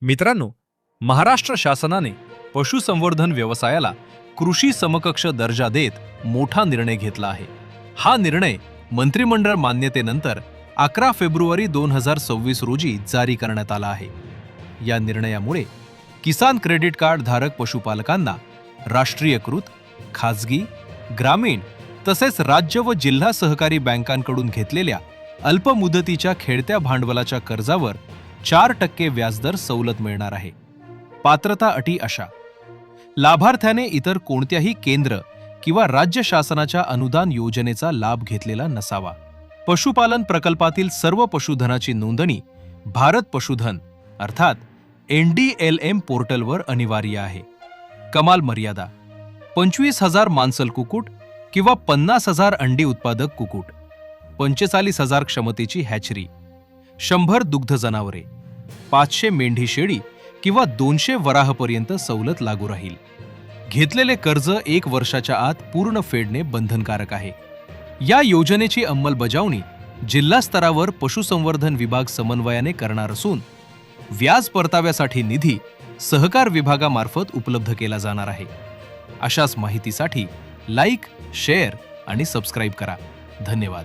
मित्रांनो, महाराष्ट्र शासनाने पशुसंवर्धन व्यवसायाला कृषी समकक्ष दर्जा देत मोठा निर्णय घेतला आहे. हा निर्णय मंत्रिमंडळ मान्यतेनंतर 11 फेब्रुवारी 2026 रोजी जारी करण्यात आला आहे. या निर्णयामुळे किसान क्रेडिट कार्ड धारक पशुपालकांना राष्ट्रीयकृत, खाजगी, ग्रामीण तसेच राज्य व जिल्हा सहकारी बँकांकडून घेतलेल्या अल्पमुदतीच्या खेळत्या भांडवलाच्या कर्जावर 4% व्याजदर सवलत मिळणार आहे. पात्रता अटी अशा: लाभार्थ्याने इतर कोणत्याही केंद्र किंवा राज्य शासनाच्या अनुदान योजनेचा लाभ घेतलेला नसावा. पशुपालन प्रकल्पातील सर्व पशुधनाची नोंदणी भारत पशुधन अर्थात NDLM पोर्टलवर अनिवार्य आहे. कमाल मर्यादा: 25,000 मांसल कुकुट किंवा 50,000 अंडी उत्पादक कुकुट, 45,000 क्षमतेची हॅचरी, 100 दुग्ध जनावरे, 500 मेंढी शेळी किंवा 200 वराहपर्यंत सवलत लागू राहील. घेतलेले कर्ज 1 वर्षाच्या आत पूर्ण फेडणे बंधनकारक आहे. या योजनेची अंमलबजावणी जिल्हा स्तरावर पशुसंवर्धन विभाग समन्वयाने करणार असून व्याज परताव्यासाठी निधी सहकार विभागामार्फत उपलब्ध केला जाणार आहे. अशाच माहितीसाठी लाईक, शेअर आणि सबस्क्राईब करा. धन्यवाद.